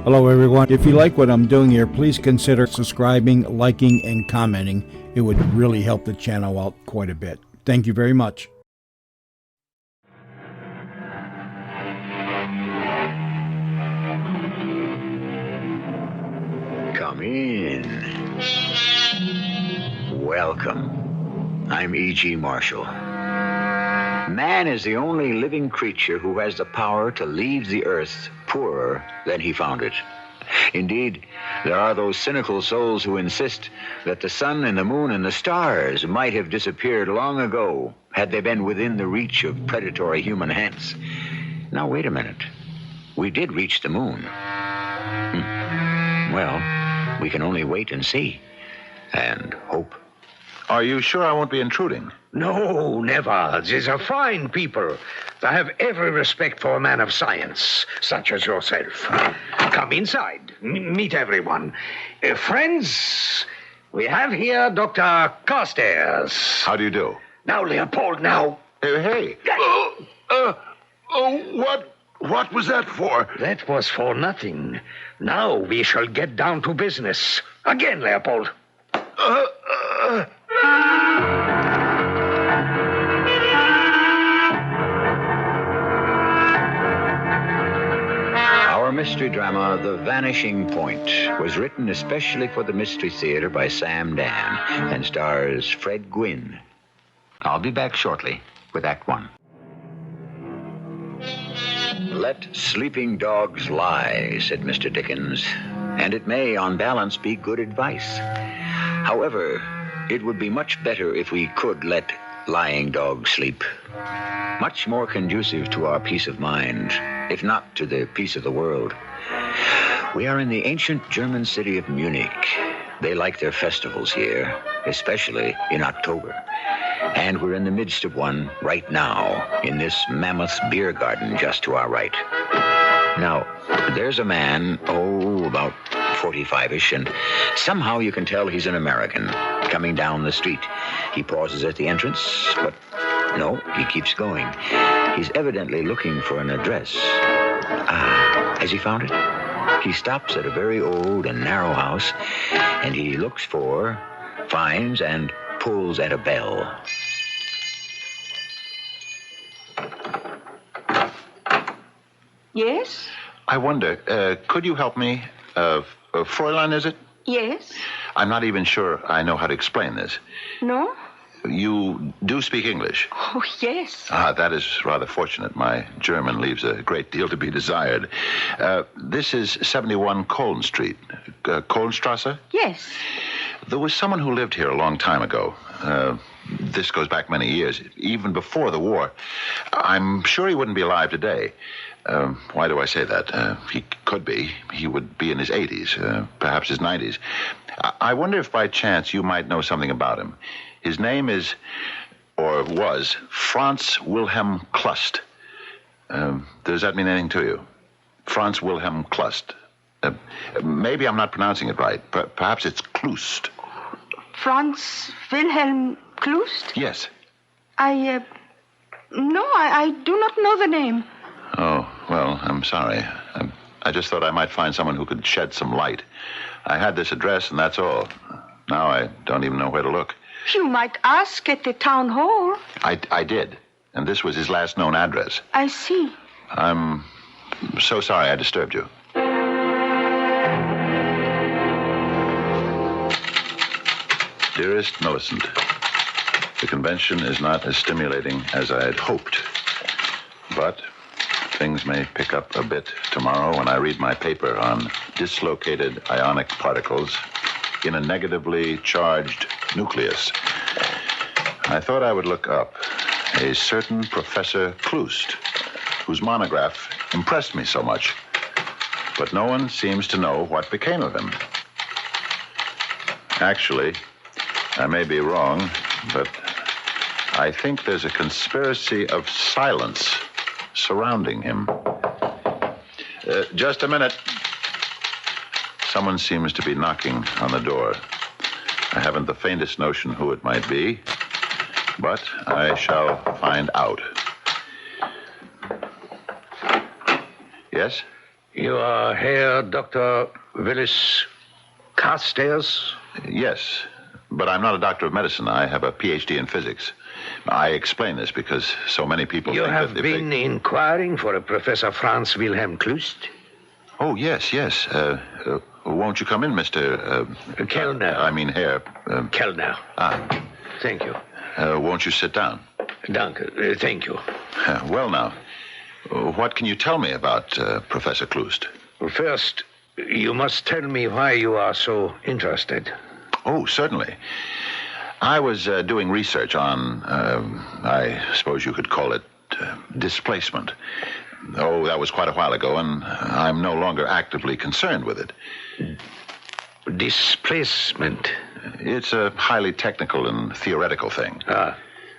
Hello, everyone. If you like what I'm doing here, please consider subscribing, liking, and commenting. It would really help the channel out quite a bit. Thank you very much. Come in. Welcome. I'm E.G. Marshall. Man is the only living creature who has the power to leave the earth poorer than he found it. Indeed, there are those cynical souls who insist that the sun and the moon and the stars might have disappeared long ago had they been within the reach of predatory human hands. Now, wait a minute. We did reach the moon. Well, we can only wait and see. And hope. Are you sure I won't be intruding? No, never. These are fine people. I have every respect for a man of science, such as yourself. Come inside. Meet everyone. Friends, we have here Dr. Carstairs. How do you do? Now, Leopold, now. Hey. What was that for? That was for nothing. Now we shall get down to business. Again, Leopold. Our mystery drama, The Vanishing Point, was written especially for the Mystery Theater by Sam Dan and stars Fred Gwynne. I'll be back shortly with Act One. Let sleeping dogs lie, said Mr. Dickens, and it may, on balance, be good advice. However, it would be much better if we could let lying dogs sleep. Much more conducive to our peace of mind, if not to the peace of the world. We are in the ancient German city of Munich. They like their festivals here, especially in October. And we're in the midst of one right now, in this mammoth beer garden just to our right. Now, there's a man, about 45-ish, and somehow you can tell he's an American, coming down the street. He pauses at the entrance, but no, he keeps going. He's evidently looking for an address. Has he found it? He stops at a very old and narrow house, and he looks for, finds, and pulls at a bell. Yes? I wonder, could you help me? Fräulein, is it? Yes. I'm not even sure I know how to explain this. No? You do speak English? Oh, yes. That is rather fortunate. My German leaves a great deal to be desired. This is 71 Koln Street. Kolnstrasse? Yes. There was someone who lived here a long time ago. This goes back many years, even before the war. I'm sure he wouldn't be alive today. Why do I say that? He could be. He would be in his 80s, perhaps his 90s. I wonder if by chance you might know something about him. His name is, or was, Franz Wilhelm Klust. Does that mean anything to you? Franz Wilhelm Klust. Maybe I'm not pronouncing it right. Perhaps it's Klust. Franz Wilhelm Klust? Yes. I do not know the name. Oh, well, I'm sorry. I just thought I might find someone who could shed some light. I had this address, and that's all. Now I don't even know where to look. You might ask at the town hall. I did, and this was his last known address. I see. I'm so sorry I disturbed you. Dearest Millicent, the convention is not as stimulating as I had hoped, but things may pick up a bit tomorrow when I read my paper on dislocated ionic particles in a negatively charged nucleus. I thought I would look up a certain Professor Klust, whose monograph impressed me so much, but no one seems to know what became of him. Actually, I may be wrong, but I think there's a conspiracy of silence surrounding him. Just a minute. Someone seems to be knocking on the door. I haven't the faintest notion who it might be, but I shall find out. Yes? You are Herr Dr. Willis Carstairs? Yes, but I'm not a doctor of medicine. I have a PhD in physics. I explain this because so many people You think have that if been inquiring for a Professor Franz Wilhelm Klust? Oh, yes. Won't you come in, Mr. Kellner. I mean, Herr. Kellner. Thank you. Won't you sit down? Danke. Thank you. Well, now, what can you tell me about Professor Klust? Well, first, you must tell me why you are so interested. Oh, certainly. I was doing research on, I suppose you could call it displacement. Oh, that was quite a while ago, and I'm no longer actively concerned with it. Displacement? It's a highly technical and theoretical thing.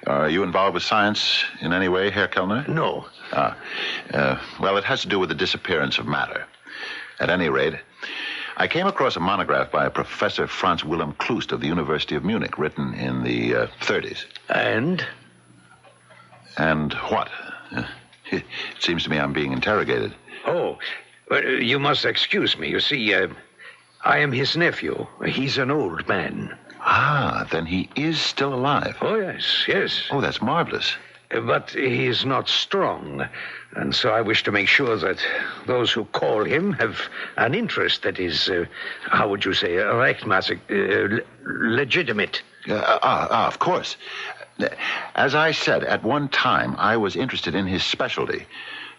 Are you involved with science in any way, Herr Kellner? No. Well, it has to do with the disappearance of matter. At any rate, I came across a monograph by Professor Franz Wilhelm Klust of the University of Munich, written in the 30s. And? And what? It seems to me I'm being interrogated. Oh, well, you must excuse me. You see, I am his nephew. He's an old man. Then he is still alive. Oh, yes. Oh, that's marvelous. But he's not strong, and so I wish to make sure that those who call him have an interest that is, how would you say, legitimate. Of course. As I said, at one time, I was interested in his specialty,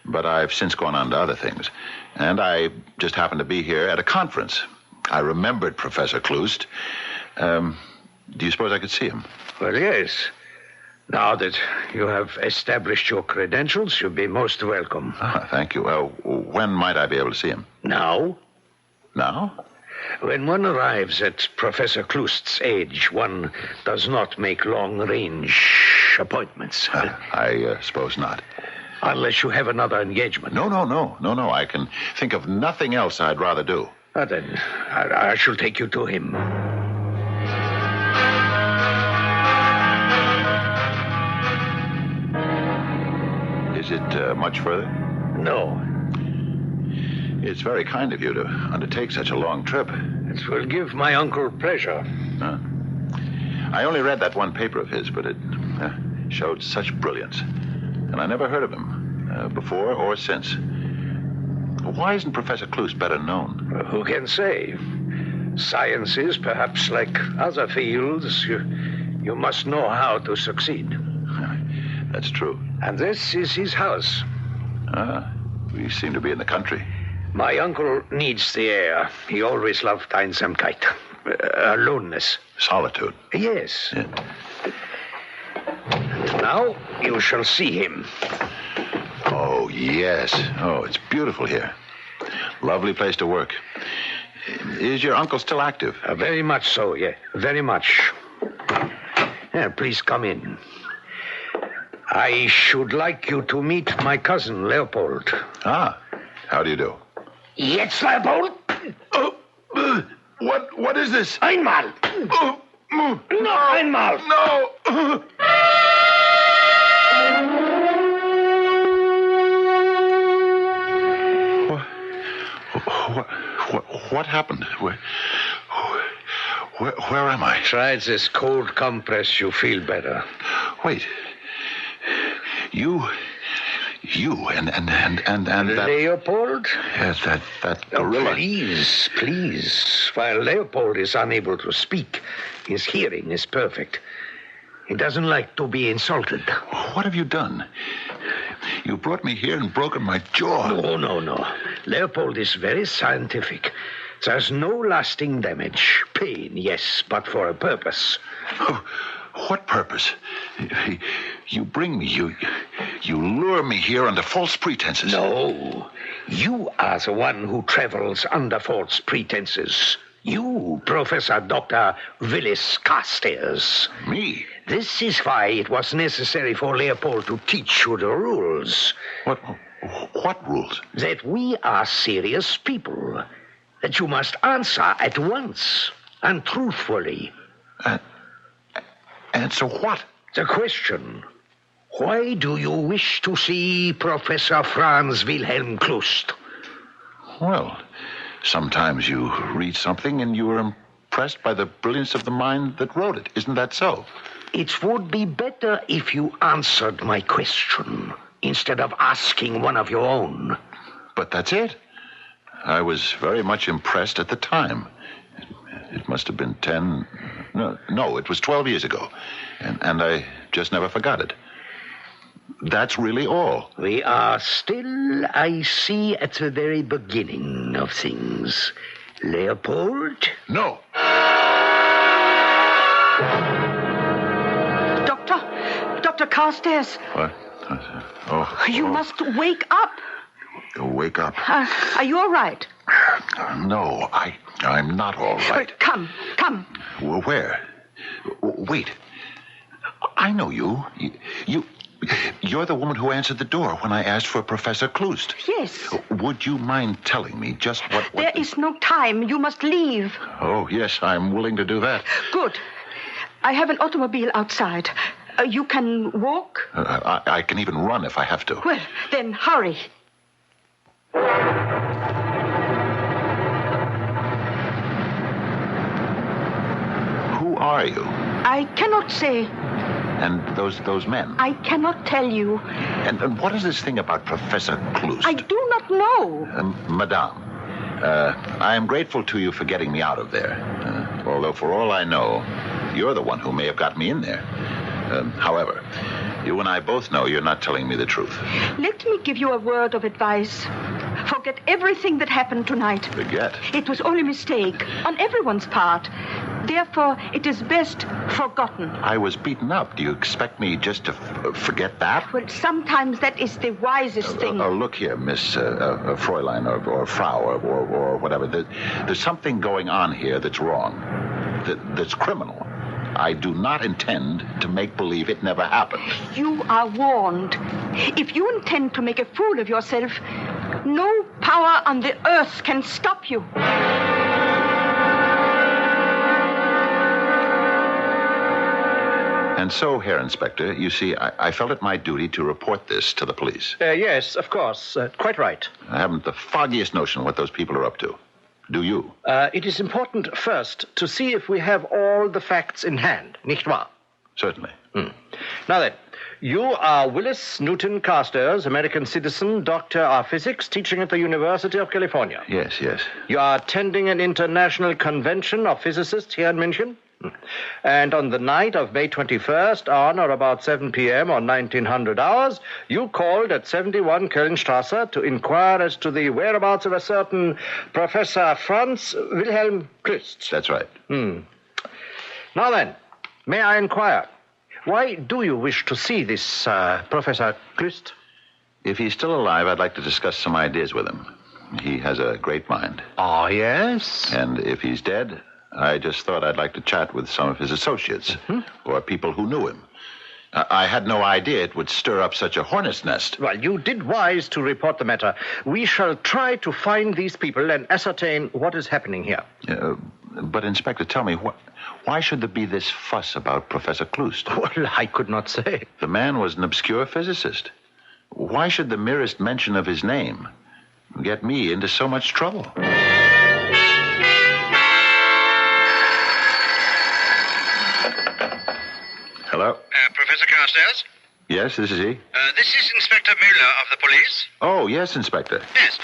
but I've since gone on to other things. And I just happened to be here at a conference. I remembered Professor Klust. Do you suppose I could see him? Well, yes. Now that you have established your credentials, you'll be most welcome. Thank you. When might I be able to see him? Now? Now? When one arrives at Professor Klust's age, one does not make long-range appointments. I suppose not. Unless you have another engagement. No. I can think of nothing else I'd rather do. Then I shall take you to him. Is it much further? No. It's very kind of you to undertake such a long trip. It will give my uncle pleasure. I only read that one paper of his, but it showed such brilliance. And I never heard of him before or since. Why isn't Professor Klust better known? Who can say? Science is perhaps like other fields. You must know how to succeed. That's true. And this is his house. We seem to be in the country. My uncle needs the air. He always loved Einsamkeit. Aloneness. Solitude. Yes. Yeah. And now you shall see him. Oh, yes. Oh, it's beautiful here. Lovely place to work. Is your uncle still active? Very much so, yeah. Very much. Please come in. I should like you to meet my cousin, Leopold. How do you do? Jetzt, Leopold. What is this? Einmal. No, einmal. No. What happened? Where am I? Try this cold compress. You feel better. Wait. You and that... Leopold? Yes, that gorilla. Please. While Leopold is unable to speak, his hearing is perfect. He doesn't like to be insulted. What have you done? You brought me here and broken my jaw. No. Leopold is very scientific. There's no lasting damage. Pain, yes, but for a purpose. Oh, what purpose? You bring me, you lure me here under false pretenses. No, you are the one who travels under false pretenses. You, Professor Dr. Willis Carstairs. Me? This is why it was necessary for Leopold to teach you the rules. What rules? That we are serious people. That you must answer at once and truthfully. Answer what? The question. Why do you wish to see Professor Franz Wilhelm Klust? Well, sometimes you read something and you are impressed by the brilliance of the mind that wrote it. Isn't that so? It would be better if you answered my question instead of asking one of your own. But that's it. I was very much impressed at the time. It must have been 10... No, it was 12 years ago. And I just never forgot it. That's really all. We are still, I see, at the very beginning of things. Leopold? No. Dr. Carstairs. What? You must wake up. Wake up. Are you all right? No, I'm not all right. Come. Where? Wait. I know you. You're the woman who answered the door when I asked for Professor Klust. Yes. Would you mind telling me just what... There is no time. You must leave. Oh, yes, I'm willing to do that. Good. I have an automobile outside. You can walk? I can even run if I have to. Well, then hurry. Who are you? I cannot say. And those men? I cannot tell you. And what is this thing about Professor Klust? I do not know. Madame, I am grateful to you for getting me out of there. Although for all I know, you're the one who may have got me in there. However, you and I both know you're not telling me the truth. Let me give you a word of advice. Forget everything that happened tonight. Forget? It was only a mistake on everyone's part. Therefore, it is best forgotten. I was beaten up. Do you expect me just to forget that? Well, sometimes that is the wisest thing. Look here, Miss Fräulein or Frau or whatever. There's something going on here that's wrong, that's criminal. I do not intend to make believe it never happened. You are warned. If you intend to make a fool of yourself, no power on the earth can stop you. And so, Herr Inspector, you see, I felt it my duty to report this to the police. Yes, of course. Quite right. I haven't the foggiest notion what those people are up to. Do you? It is important first to see if we have all the facts in hand, nicht wahr? Certainly. Now then, you are Willis Newton Carstairs, American citizen, doctor of physics, teaching at the University of California. Yes. You are attending an international convention of physicists here in München. And on the night of May 21st, on or about 7 p.m. or 1900 hours, you called at 71 Kölnstrasse to inquire as to the whereabouts of a certain Professor Franz Wilhelm Klust. That's right. Now then, may I inquire, why do you wish to see this Professor Klust? If he's still alive, I'd like to discuss some ideas with him. He has a great mind. Oh, yes? And if he's dead, I just thought I'd like to chat with some of his associates or people who knew him. I had no idea it would stir up such a hornet's nest. Well, you did wise to report the matter. We shall try to find these people and ascertain what is happening here. But, Inspector, tell me, why should there be this fuss about Professor Klust? Well, I could not say. The man was an obscure physicist. Why should the merest mention of his name get me into so much trouble? Hello? Professor Carstairs? Yes, this is he. This is Inspector Mueller of the police. Oh, yes, Inspector. Yes.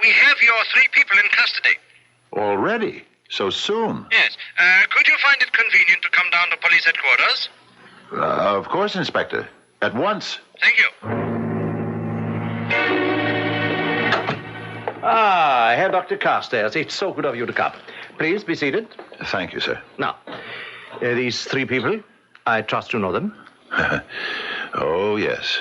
We have your 3 people in custody. Already? So soon? Yes. Could you find it convenient to come down to police headquarters? Of course, Inspector. At once. Thank you. Ah, Herr Dr. Carstairs, it's so good of you to come. Please be seated. Thank you, sir. Now, these 3 people, I trust you know them. Oh, yes.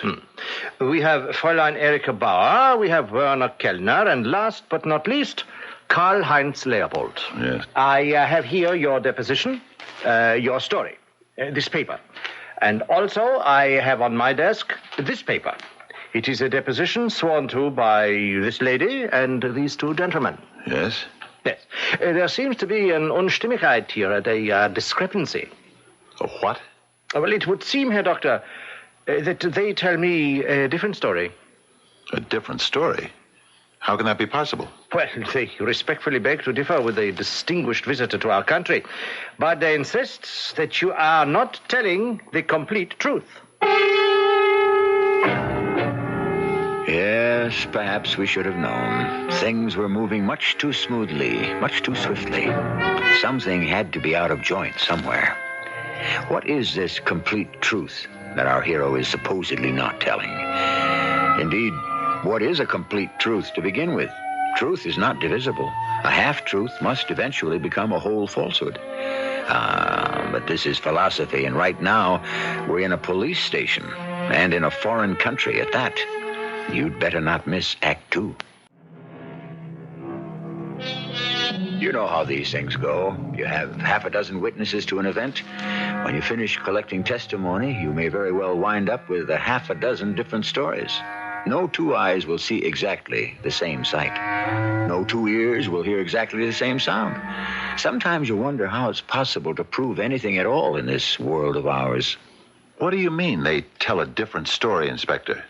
We have Fräulein Erika Bauer, we have Werner Kellner, and last but not least, Karl-Heinz Leopold. Yes. I have here your deposition, your story, this paper. And also, I have on my desk this paper. It is a deposition sworn to by this lady and these 2 gentlemen. Yes? Yes. There seems to be an Unstimmigkeit here, a discrepancy. A what? Well, it would seem, Herr Doctor, that they tell me a different story. A different story? How can that be possible? Well, they respectfully beg to differ with a distinguished visitor to our country, but they insist that you are not telling the complete truth. Yes, perhaps we should have known. Things were moving much too smoothly, much too swiftly. Something had to be out of joint somewhere. What is this complete truth that our hero is supposedly not telling? Indeed, what is a complete truth to begin with? Truth is not divisible. A half-truth must eventually become a whole falsehood. But this is philosophy, and right now we're in a police station, and in a foreign country at that. You'd better not miss Act 2. You know how these things go. You have half a dozen witnesses to an event. When you finish collecting testimony, you may very well wind up with a half a dozen different stories. No two eyes will see exactly the same sight. No two ears will hear exactly the same sound. Sometimes you wonder how it's possible to prove anything at all in this world of ours. What do you mean they tell a different story, Inspector?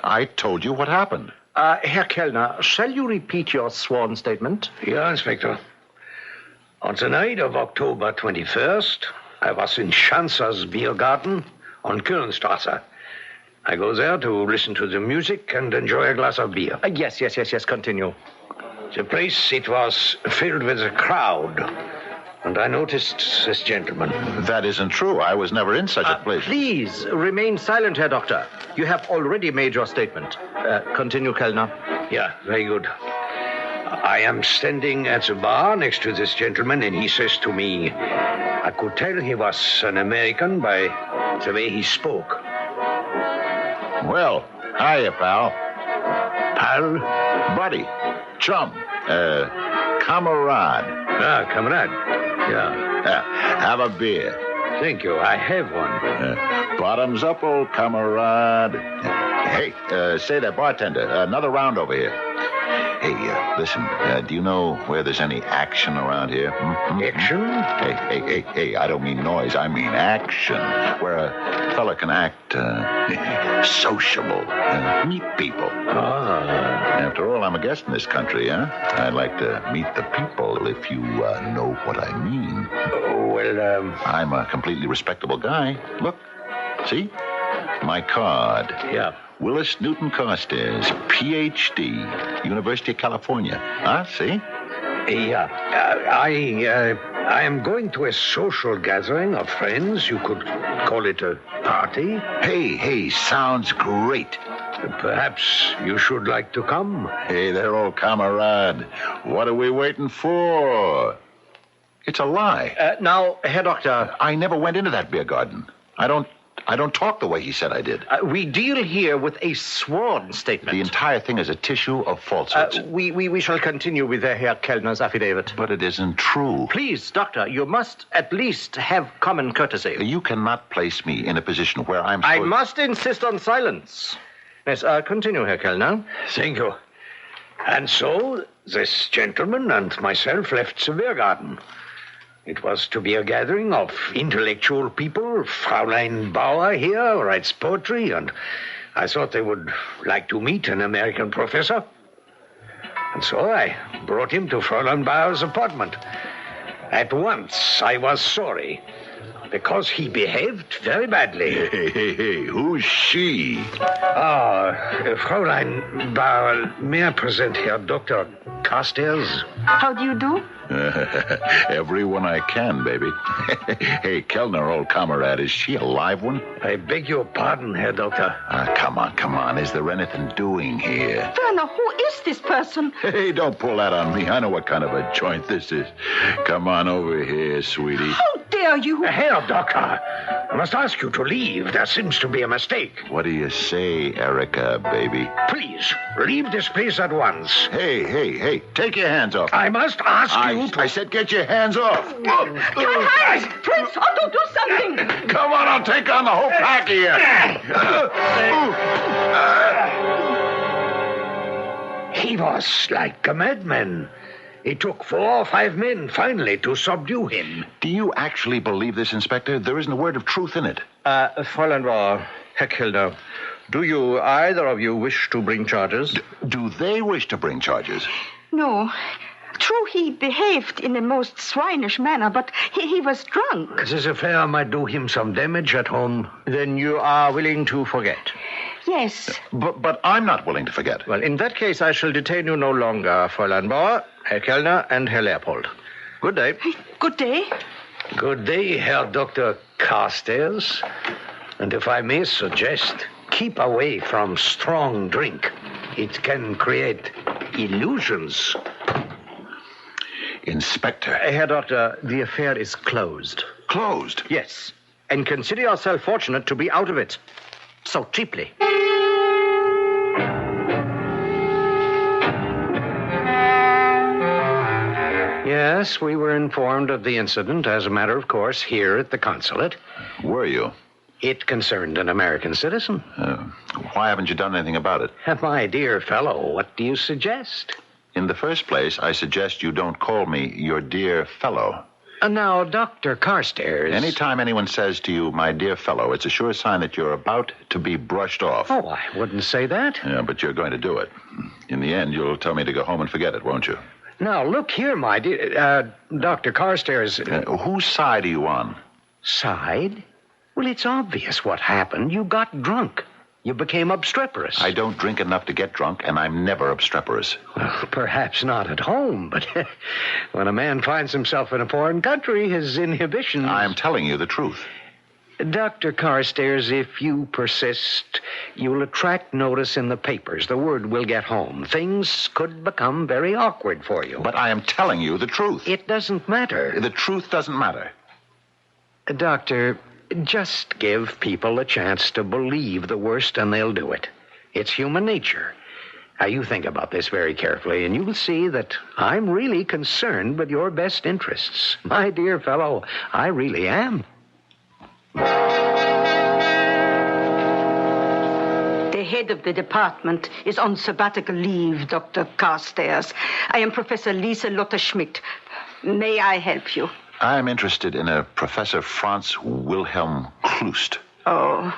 I told you what happened. Herr Kellner, shall you repeat your sworn statement? Yeah, Inspector. On the night of October 21st, I was in Schanzer's beer garden on Kölnstrasse. I go there to listen to the music and enjoy a glass of beer. Yes, continue. The place, it was filled with a crowd, and I noticed this gentleman. That isn't true. I was never in such a place. Please, remain silent, Herr Doctor. You have already made your statement. Continue, Kellner. Yeah, very good. I am standing at the bar next to this gentleman, and he says to me, I could tell he was an American by the way he spoke. Well, hiya, pal. Pal? Buddy. Chum. Comrade. Ah, comrade. Yeah. Have a beer. Thank you. I have one. Bottoms up, old comrade. Hey, say that, bartender. Another round over here. Hey, listen, do you know where there's any action around here? Action? Hey, I don't mean noise, I mean action. Where a fella can act sociable, meet people. After all, I'm a guest in this country, huh? I'd like to meet the people, if you know what I mean. I'm a completely respectable guy. Look, see? My card. Yeah. Willis Newton Carstairs, Ph.D., University of California. See? Yeah. I am going to a social gathering of friends. You could call it a party. Hey, sounds great. Perhaps you should like to come. Hey there, old comrade. What are we waiting for? It's a lie. Now, Herr Doctor. I never went into that beer garden. I don't talk the way he said I did. We deal here with a sworn statement. The entire thing is a tissue of falsehoods. We shall continue with Herr Kellner's affidavit. But it isn't true. Please, Doctor, you must at least have common courtesy. You cannot place me in a position where I'm I must insist on silence. Yes, continue, Herr Kellner. Thank you. And so, this gentleman and myself left the beer garden. It was to be a gathering of intellectual people. Fräulein Bauer here writes poetry, and I thought they would like to meet an American professor. And so I brought him to Fräulein Bauer's apartment. At once, I was sorry, because he behaved very badly. Hey, who's she? Fräulein Bauer, may I present Herr Dr. Carstairs? How do you do? Everyone I can, baby. Hey, Kellner, old comrade, is she a live one? I beg your pardon, Herr Doctor. Come on. Is there anything doing here? Werner, who is this person? Hey, don't pull that on me. I know what kind of a joint this is. Come on over here, sweetie. How dare you? Herr Doctor, I must ask you to leave. There seems to be a mistake. What do you say, Erica, baby? Please, leave this place at once. Hey, take your hands off. I must ask you to... I said get your hands off. Heinz! Prince Otto, do something! Come on, I'll take on the whole pack here. He was like a madman. It took 4 or 5 men, finally, to subdue him. Do you actually believe this, Inspector? There isn't a word of truth in it. Fräulein Bauer, Herr Kellner, Do you, either of you, wish to bring charges? Do they wish to bring charges? No. True, he behaved in a most swinish manner, but he was drunk. This affair might do him some damage at home. Then you are willing to forget? Yes. But I'm not willing to forget. Well, in that case, I shall detain you no longer, Fräulein Bauer, Herr Kellner, and Herr Leopold. Good day. Good day. Good day, Herr Dr. Carstairs. And if I may suggest, keep away from strong drink. It can create illusions. Inspector. Herr Doctor, the affair is closed. Closed? Yes. And consider yourself fortunate to be out of it so cheaply. Yes, we were informed of the incident, as a matter of course, here at the consulate. Were you? It concerned an American citizen. Why haven't you done anything about it? My dear fellow, what do you suggest? In the first place, I suggest you don't call me your dear fellow. Now, Dr. Carstairs... Anytime anyone says to you, my dear fellow, it's a sure sign that you're about to be brushed off. Oh, I wouldn't say that. Yeah, but you're going to do it. In the end, you'll tell me to go home and forget it, won't you? Now, look here, my dear... Dr. Carstairs... Whose side are you on? Side? Well, it's obvious what happened. You got drunk. You became obstreperous. I don't drink enough to get drunk, and I'm never obstreperous. Well, perhaps not at home, but when a man finds himself in a foreign country, his inhibitions... I'm telling you the truth. Dr. Carstairs, if you persist, you'll attract notice in the papers. The word will get home. Things could become very awkward for you. But I am telling you the truth. It doesn't matter. The truth doesn't matter. Doctor, just give people a chance to believe the worst and they'll do it. It's human nature. Now, you think about this very carefully, and you'll see that I'm really concerned with your best interests. My dear fellow, I really am. The head of the department is on sabbatical leave, Dr. Carstairs. I am Professor Lisa Lotte-Schmidt. May I help you? I'm interested in a Professor Franz Wilhelm Klust. Oh,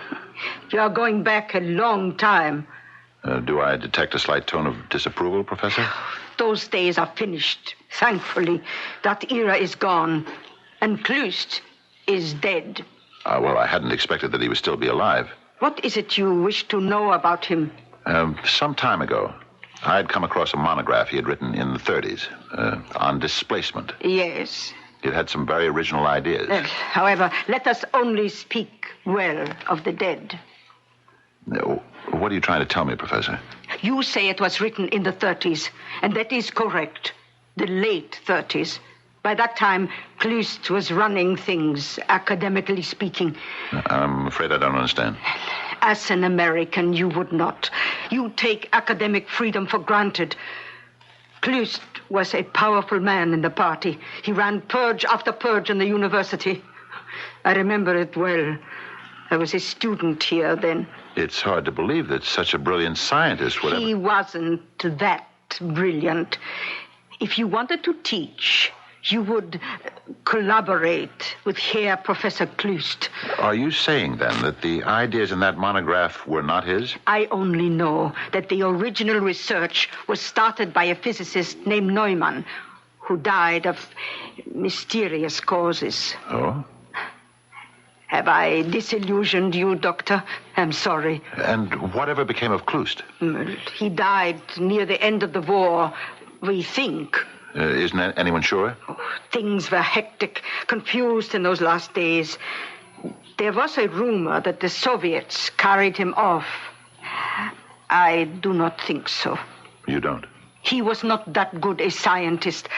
you are going back a long time. Do I detect a slight tone of disapproval, Professor? Those days are finished, thankfully. That era is gone. And Klust is dead. Well, I hadn't expected that he would still be alive. What is it you wish to know about him? Some time ago, I had come across a monograph he had written in the 30s on displacement. Yes. It had some very original ideas. However, let us only speak well of the dead. What are you trying to tell me, Professor? You say it was written in the 30s, and that is correct. The late 30s. By that time, Klust was running things, academically speaking. I'm afraid I don't understand. As an American, you would not. You take academic freedom for granted. Klust was a powerful man in the party. He ran purge after purge in the university. I remember it well. I was a student here then. It's hard to believe that such a brilliant scientist would He wasn't that brilliant. If you wanted to teach, you would collaborate with Herr Professor Klust. Are you saying, then, that the ideas in that monograph were not his? I only know that the original research was started by a physicist named Neumann, who died of mysterious causes. Oh? Have I disillusioned you, Doctor? I'm sorry. And whatever became of Klust? He died near the end of the war, we think. Isn't anyone sure? Things were hectic, confused in those last days. There was a rumor that the Soviets carried him off. I do not think so. You don't? He was not that good a scientist.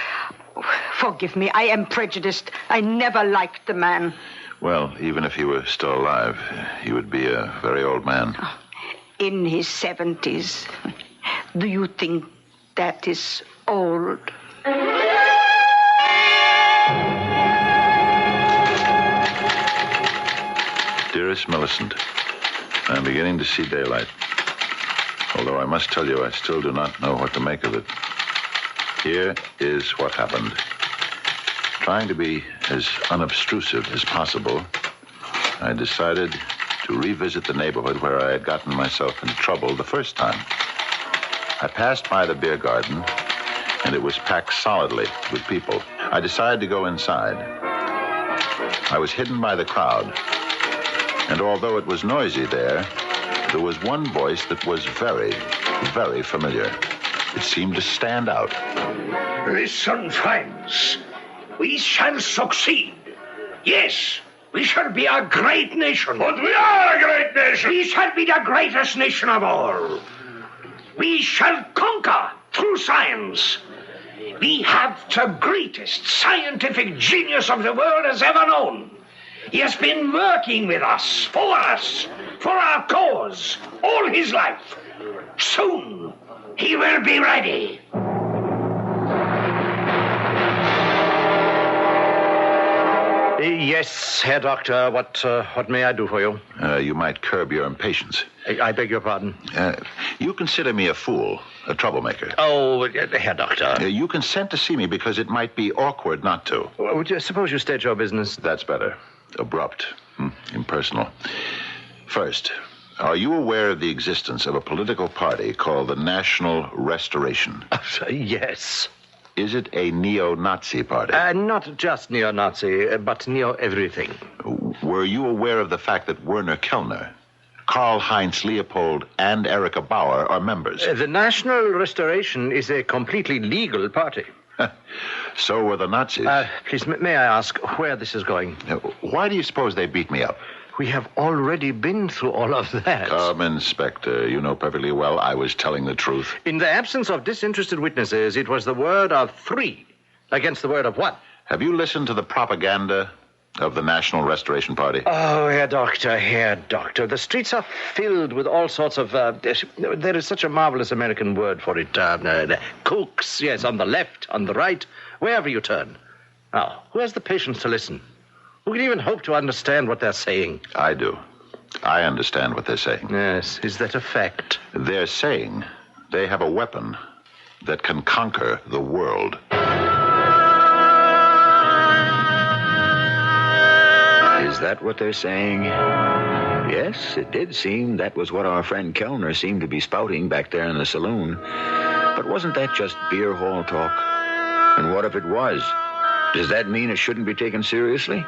Forgive me, I am prejudiced. I never liked the man. Well, even if he were still alive, he would be a very old man. In his 70s. Do you think that is old? Dearest Millicent, I'm beginning to see daylight. Although I must tell you, I still do not know what to make of it. Here is what happened. Trying to be as unobtrusive as possible, I decided to revisit the neighborhood where I had gotten myself into trouble the first time. I passed by the beer garden, and it was packed solidly with people. I decided to go inside. I was hidden by the crowd, and although it was noisy there was one voice that was very, very familiar. It seemed to stand out. Listen, friends. We shall succeed. Yes, we shall be a great nation. But we are a great nation. We shall be the greatest nation of all. We shall conquer through science. We have the greatest scientific genius of the world has ever known. He has been working with us, for our cause, all his life. Soon, he will be ready. Yes, Herr Doctor. What may I do for you? You might curb your impatience. I beg your pardon. You consider me a fool, a troublemaker. Oh, Herr Doctor. You consent to see me because it might be awkward not to. Would you suppose you state your business? That's better. Abrupt. Impersonal. First, are you aware of the existence of a political party called the National Restoration? Yes. Is it a neo-Nazi party? Not just neo-Nazi, but neo-everything. Were you aware of the fact that Werner Kellner, Karl-Heinz Leopold, and Erika Bauer are members? The National Restoration is a completely legal party. So were the Nazis. Please, may I ask where this is going? Why do you suppose they beat me up? We have already been through all of that. Come, Inspector. You know perfectly well I was telling the truth. In the absence of disinterested witnesses, it was the word of 3 against the word of 1. Have you listened to the propaganda of the National Restoration Party? Oh, Herr Doctor. The streets are filled with all sorts of... there is such a marvelous American word for it. Kooks, yes, on the left, on the right, wherever you turn. Now, who has the patience to listen? Who can even hope to understand what they're saying? I do. I understand what they're saying. Yes, is that a fact? They're saying they have a weapon that can conquer the world. Is that what they're saying? Yes, it did seem that was what our friend Kellner seemed to be spouting back there in the saloon. But wasn't that just beer hall talk? And what if it was? Does that mean it shouldn't be taken seriously?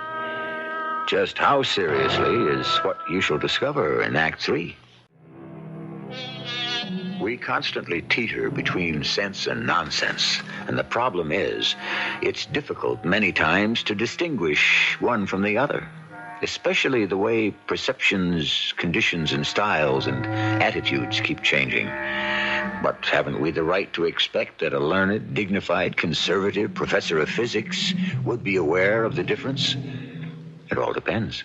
Just how seriously is what you shall discover in Act 3. We constantly teeter between sense and nonsense, and the problem is, it's difficult many times to distinguish one from the other, especially the way perceptions, conditions, and styles and attitudes keep changing. But haven't we the right to expect that a learned, dignified, conservative professor of physics would be aware of the difference? It all depends.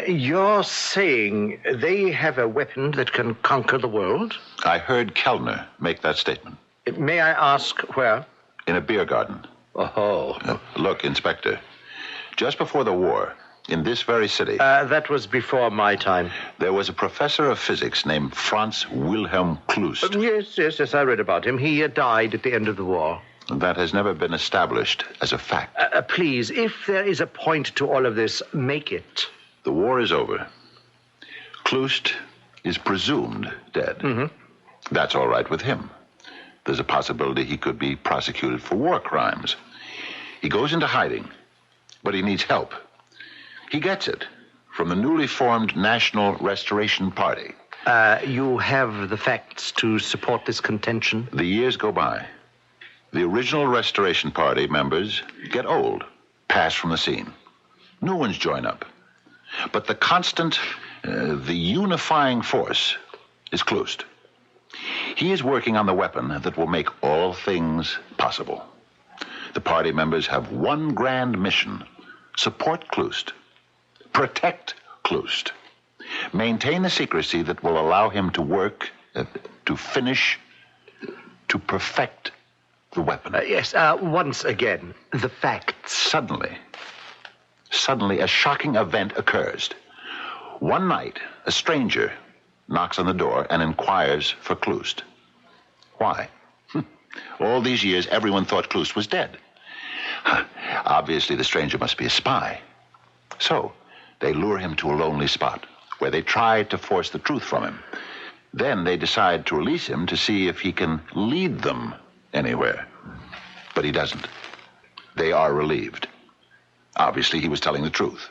You're saying they have a weapon that can conquer the world? I heard Kellner make that statement. May I ask where? In a beer garden. Oh. Look, Inspector, just before the war, in this very city... that was before my time. There was a professor of physics named Franz Wilhelm Klust. Yes, I read about him. He died at the end of the war. That has never been established as a fact. Please, if there is a point to all of this, make it. The war is over. Klust is presumed dead. Mm-hmm. That's all right with him. There's a possibility he could be prosecuted for war crimes. He goes into hiding, but he needs help. He gets it from the newly formed National Restoration Party. You have the facts to support this contention? The years go by. The original Restoration Party members get old, pass from the scene. New ones join up. But the constant, the unifying force is Klust. He is working on the weapon that will make all things possible. The party members have one grand mission: support Klust, protect Klust, maintain the secrecy that will allow him to work, to finish, to perfect the weapon. Yes, once again, the facts. Suddenly, a shocking event occurs. One night, a stranger knocks on the door and inquires for Klust. Why? All these years, everyone thought Klust was dead. Obviously, the stranger must be a spy. So, they lure him to a lonely spot, where they try to force the truth from him. Then they decide to release him to see if he can lead them anywhere. But he doesn't. They are relieved. Obviously, he was telling the truth.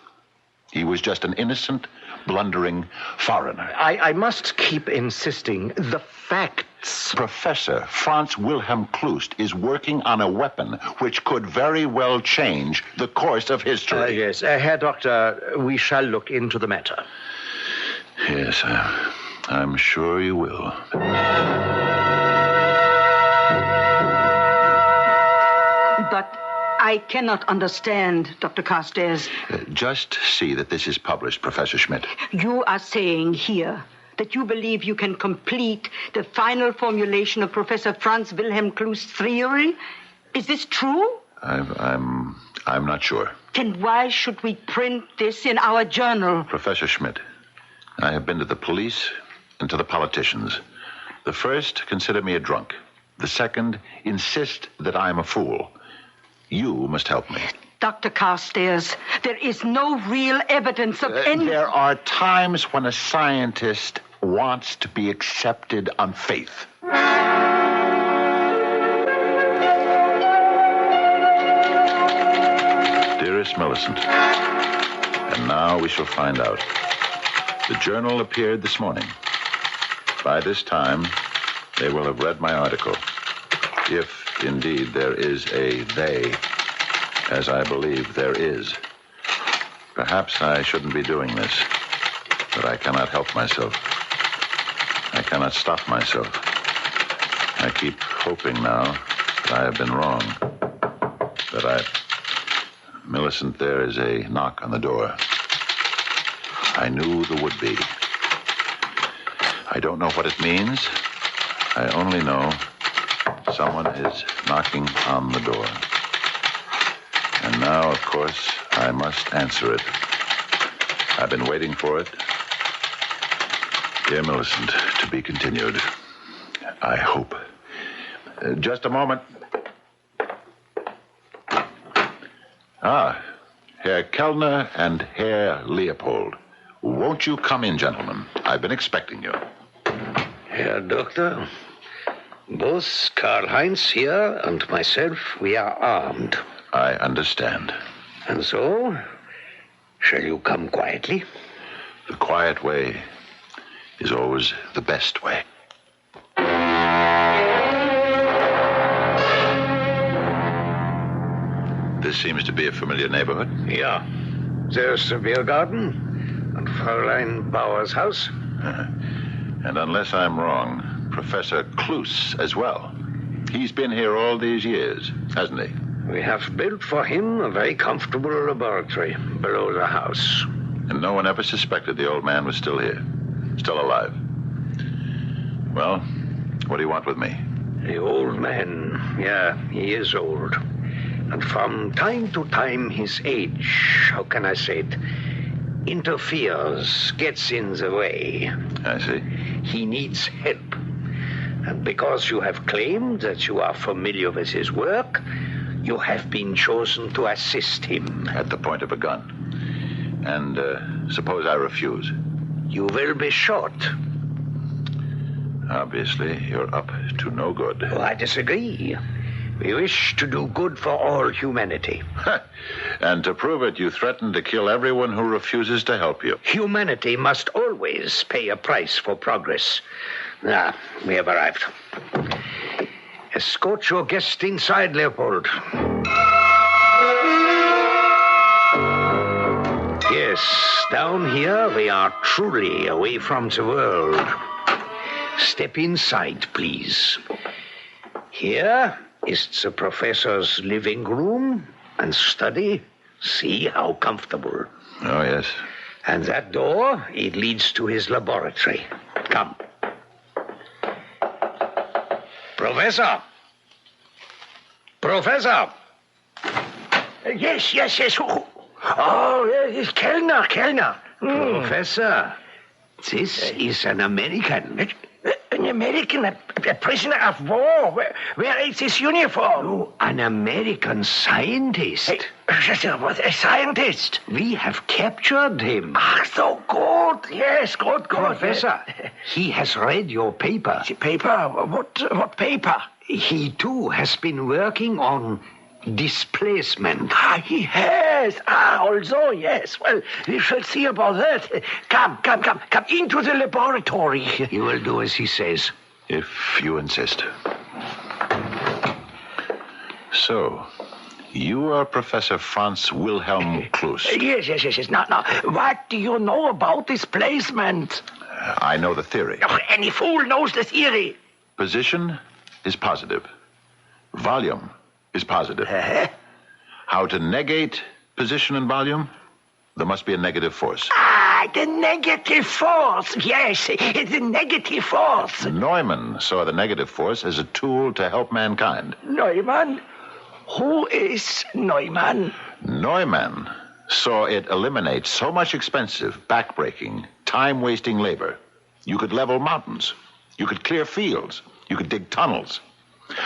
He was just an innocent, blundering foreigner. I must keep insisting. The facts. Professor Franz Wilhelm Klust is working on a weapon which could very well change the course of history. Yes, Herr Doctor, we shall look into the matter. Yes, I'm sure you will. But I cannot understand, Dr. Carstairs. Just see that this is published, Professor Schmidt. You are saying here that you believe you can complete the final formulation of Professor Franz Wilhelm Klust's theory? Is this true? I'm not sure. Then why should we print this in our journal? Professor Schmidt, I have been to the police and to the politicians. The first consider me a drunk. The second insist that I am a fool. You must help me. Dr. Carstairs, there is no real evidence of any... There are times when a scientist wants to be accepted on faith. Dearest Millicent, and now we shall find out. The journal appeared this morning. By this time, they will have read my article. If, indeed, there is a they, as I believe there is. Perhaps I shouldn't be doing this, but I cannot help myself. I cannot stop myself. I keep hoping now that I have been wrong. Millicent, there is a knock on the door. I knew there would be. I don't know what it means. I only know someone is knocking on the door. And now, of course, I must answer it. I've been waiting for it. Dear Millicent, to be continued. I hope. Just a moment. Herr Kellner and Herr Leopold. Won't you come in, gentlemen? I've been expecting you. Herr Doctor, both Karl-Heinz here and myself, we are armed. I understand. And so, shall you come quietly? The quiet way is always the best way. This seems to be a familiar neighborhood. Yeah. There's the beer garden and Fräulein Bauer's house. And unless I'm wrong, Professor Klust as well. He's been here all these years, hasn't he? We have built for him a very comfortable laboratory below the house. And no one ever suspected the old man was still here, still alive. Well, what do you want with me? The old man, yeah, he is old. And from time to time, his age, how can I say it, interferes, gets in the way. I see. He needs help. And because you have claimed that you are familiar with his work, you have been chosen to assist him. At the point of a gun. And suppose I refuse? You will be shot. Obviously, you're up to no good. Oh, I disagree. We wish to do good for all humanity. And to prove it, you threaten to kill everyone who refuses to help you. Humanity must always pay a price for progress. Ah, we have arrived. Escort your guest inside, Leopold. Yes, down here we are truly away from the world. Step inside, please. Here is the professor's living room and study. See how comfortable. Oh, yes. And that door, it leads to his laboratory. Come. Professor! Professor! Yes. Oh, yes, Kellner. Professor, this is an American. An American, a prisoner of war. Where is his uniform? Oh, an American scientist. What, a scientist? We have captured him. Ah, so good. Yes, good. Professor, he has read your paper. Paper? What paper? He, too, has been working on displacement. Ah, he has. Also, yes. Well, we shall see about that. Come into the laboratory. You will do as he says. If you insist. So, you are Professor Franz Wilhelm Klus. Yes. Now, what do you know about displacement? I know the theory. Oh, any fool knows the theory. Position is positive. Volume is positive. How to negate position and volume? There must be a negative force. Ah, the negative force. Yes, the negative force. Neumann saw the negative force as a tool to help mankind. Neumann? Who is Neumann? Neumann saw it eliminate so much expensive, backbreaking, time-wasting labor. You could level mountains. You could clear fields. You could dig tunnels.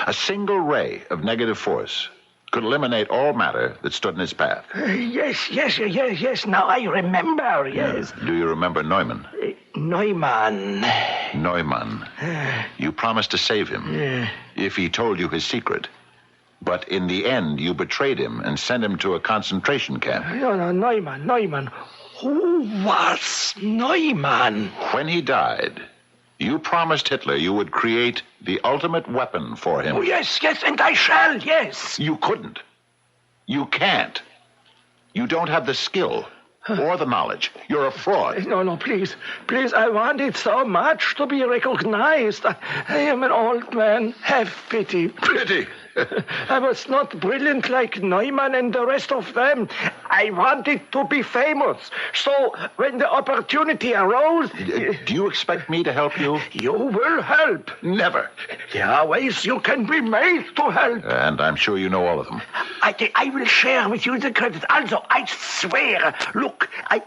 A single ray of negative force could eliminate all matter that stood in its path. Yes. Now I remember, yes. Do you remember Neumann? Neumann. You promised to save him if he told you his secret. But in the end, you betrayed him and sent him to a concentration camp. No, Neumann. Who was Neumann? When he died, you promised Hitler you would create the ultimate weapon for him. Oh, yes, and I shall, yes. You couldn't. You can't. You don't have the skill or the knowledge. You're a fraud. No, please, I want it so much to be recognized. I am an old man. Have pity. Pity? I was not brilliant like Neumann and the rest of them. I wanted to be famous. So when the opportunity arose... Do you expect me to help you? You will help. Never. There are ways you can be made to help. And I'm sure you know all of them. I will share with you the credit. Also, I swear, look, I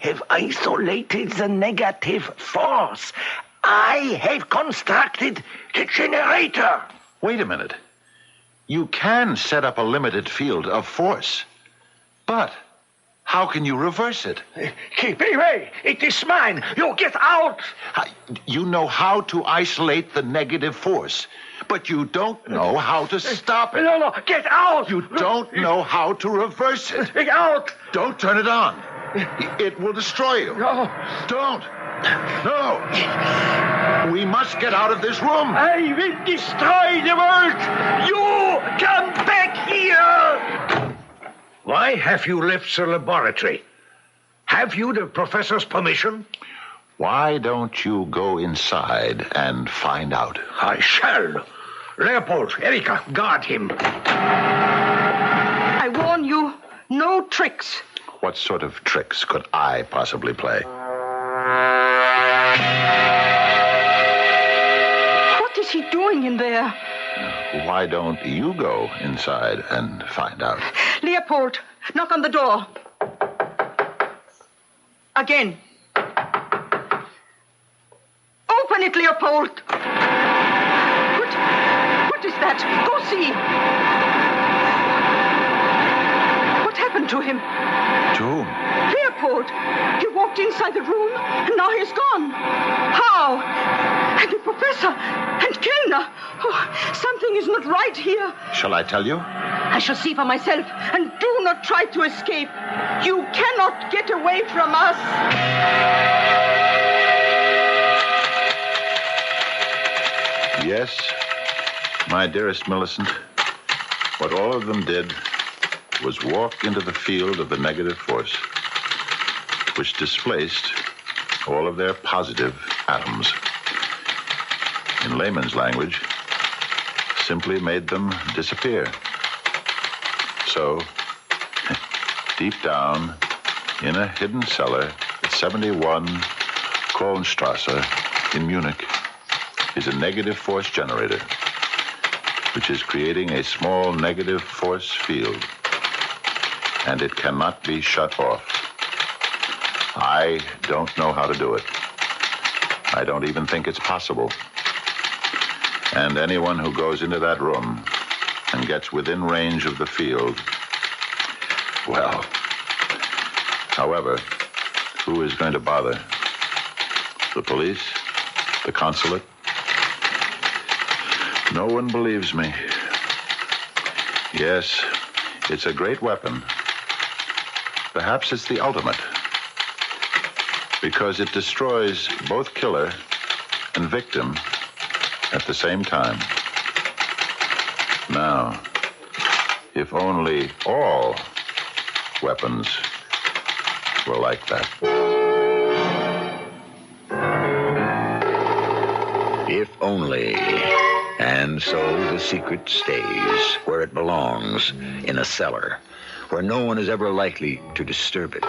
have isolated the negative force. I have constructed the generator. Wait a minute. You can set up a limited field of force. But how can you reverse it? Keep away. It is mine. You get out. You know how to isolate the negative force, but you don't know how to stop it. No, get out. You don't know how to reverse it. Get out. Don't turn it on. It will destroy you. No. Don't. No. We must get out of this room. I will destroy the world. You come back here. Why have you left the laboratory? Have you the professor's permission? Why don't you go inside and find out? I shall. Leopold, Erika, guard him. I warn you, no tricks. What sort of tricks could I possibly play? What is he doing in there? Why don't you go inside and find out? Leopold, knock on the door. Again. Open it, Leopold. What is that? Go see. What happened to him? To whom? Leopold. He walked inside the room, and now he's gone. How? And the professor and Kellner. Oh, something is not right here. Shall I tell you? I shall see for myself, and do not try to escape. You cannot get away from us. Yes, my dearest Millicent, what all of them did was walk into the field of the negative force, which displaced all of their positive atoms. In layman's language, simply made them disappear. So, deep down in a hidden cellar at 71 Kronstrasse in Munich is a negative force generator, which is creating a small negative force field, and it cannot be shut off. I don't know how to do it. I don't even think it's possible. And anyone who goes into that room and gets within range of the field, well, however, who is going to bother? The police? The consulate? No one believes me. Yes, it's a great weapon. Perhaps it's the ultimate, because it destroys both killer and victim at the same time. Now, if only all weapons were like that. If only. And so the secret stays where it belongs, in a cellar, where no one is ever likely to disturb it.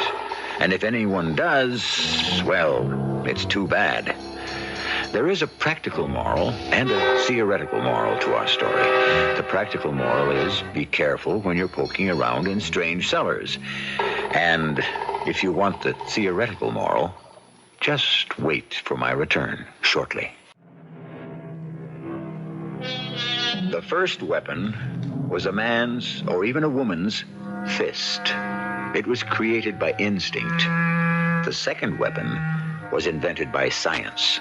And if anyone does, well, it's too bad. There is a practical moral and a theoretical moral to our story. The practical moral is be careful when you're poking around in strange cellars. And if you want the theoretical moral, just wait for my return shortly. The first weapon was a man's, or even a woman's, fist. It was created by instinct. The second weapon was invented by science.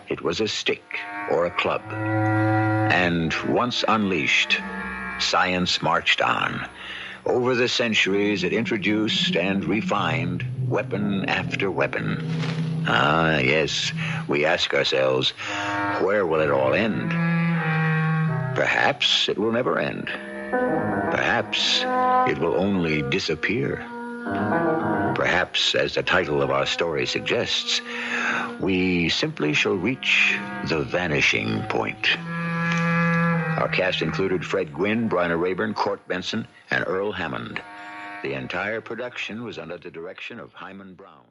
It was a stick or a club. And once unleashed, science marched on. Over the centuries, it introduced and refined weapon after weapon. Ah, yes, we ask ourselves, where will it all end? Perhaps it will never end. Perhaps it will only disappear. Perhaps, as the title of our story suggests, we simply shall reach the vanishing point. Our cast included Fred Gwynne, Bryna Raeburn, Benson, and Earl Hammond. The entire production was under the direction of Hyman Brown.